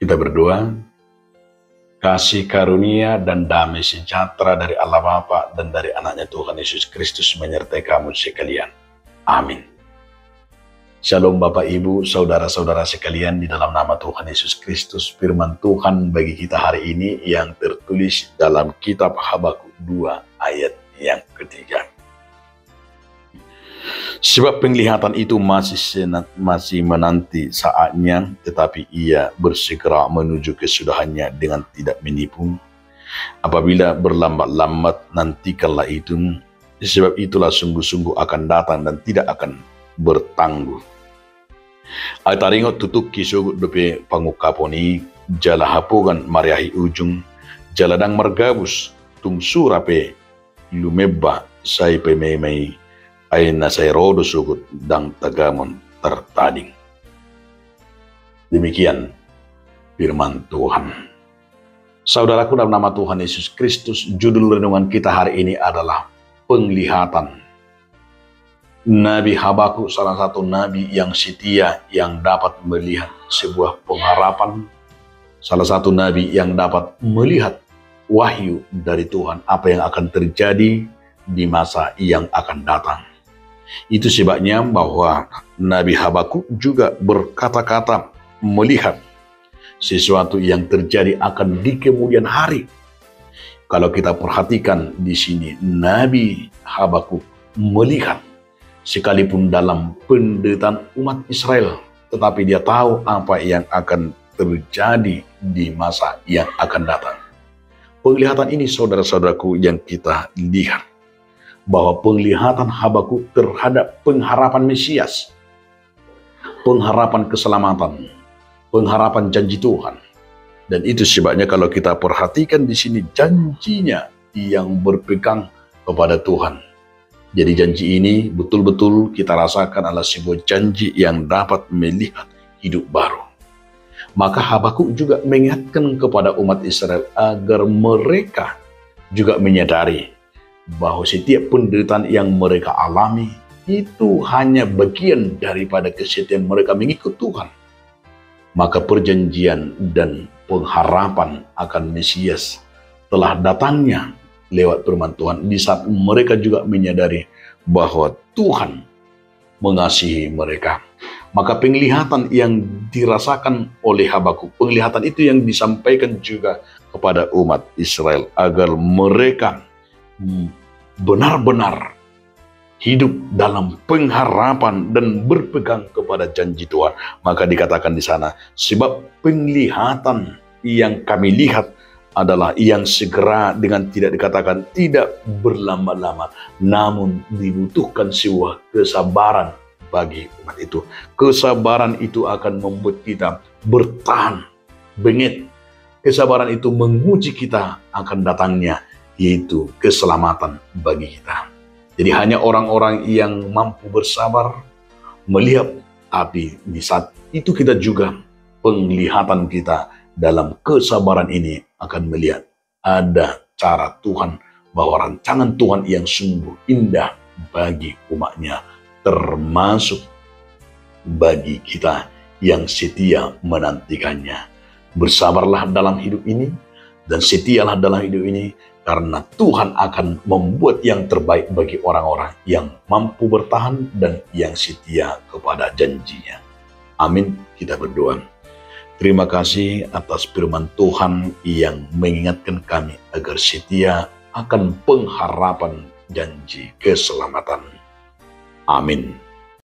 Kita berdoa, kasih karunia dan damai sejahtera dari Allah Bapa dan dari anaknya Tuhan Yesus Kristus menyertai kamu sekalian. Amin. Shalom Bapak Ibu, saudara-saudara sekalian, di dalam nama Tuhan Yesus Kristus. Firman Tuhan bagi kita hari ini yang tertulis dalam kitab Habakuk 2 ayat yang ketiga. Sebab penglihatan itu masih menanti saatnya, tetapi ia bersegera menuju kesudahannya dengan tidak menipu. Apabila berlambat-lambat, nantikanlah itu, sebab itulah sungguh-sungguh akan datang dan tidak akan bertangguh. Taringot tutuk kisugut dope pangukaponi, jala hapogan mariahi ujung, jaladang margabus, tung surape lumeba sai pememei, aina saya rodo sugut dang tagamon tertading. Demikian firman Tuhan. Saudaraku, dalam nama Tuhan Yesus Kristus, judul renungan kita hari ini adalah penglihatan. Nabi Habakuk salah satu nabi yang setia, yang dapat melihat sebuah pengharapan. Salah satu nabi yang dapat melihat wahyu dari Tuhan, apa yang akan terjadi di masa yang akan datang. Itu sebabnya bahwa Nabi Habakuk juga berkata-kata melihat sesuatu yang terjadi akan di kemudian hari. Kalau kita perhatikan di sini, Nabi Habakuk melihat sekalipun dalam penderitaan umat Israel, tetapi dia tahu apa yang akan terjadi di masa yang akan datang. Penglihatan ini, saudara-saudaraku, yang kita lihat bahwa penglihatan Habakuk terhadap pengharapan Mesias, pengharapan keselamatan, pengharapan janji Tuhan. Dan itu sebabnya kalau kita perhatikan di sini janjinya yang berpegang kepada Tuhan. Jadi janji ini betul-betul kita rasakan adalah sebuah janji yang dapat melihat hidup baru. Maka Habakuk juga mengingatkan kepada umat Israel agar mereka juga menyadari bahwa setiap penderitaan yang mereka alami itu hanya bagian daripada kesetiaan mereka mengikut Tuhan. Maka perjanjian dan pengharapan akan Mesias telah datangnya lewat firman Tuhan di saat mereka juga menyadari bahwa Tuhan mengasihi mereka. Maka penglihatan yang dirasakan oleh Habakuk, penglihatan itu yang disampaikan juga kepada umat Israel agar mereka benar-benar hidup dalam pengharapan dan berpegang kepada janji Tuhan. Maka dikatakan di sana, sebab penglihatan yang kami lihat adalah yang segera, dengan tidak dikatakan tidak berlama-lama, namun dibutuhkan sebuah kesabaran bagi umat itu. Kesabaran itu akan membuat kita bertahan, bengit. Kesabaran itu menguji kita akan datangnya, yaitu keselamatan bagi kita. Jadi hanya orang-orang yang mampu bersabar melihat, tapi di saat itu kita juga penglihatan kita dalam kesabaran ini akan melihat ada cara Tuhan, bahwa rancangan Tuhan yang sungguh indah bagi umatnya, termasuk bagi kita yang setia menantikannya. Bersabarlah dalam hidup ini dan setialah dalam hidup ini, karena Tuhan akan membuat yang terbaik bagi orang-orang yang mampu bertahan dan yang setia kepada janjinya. Amin. Kita berdoa. Terima kasih atas firman Tuhan yang mengingatkan kami agar setia akan pengharapan janji keselamatan. Amin.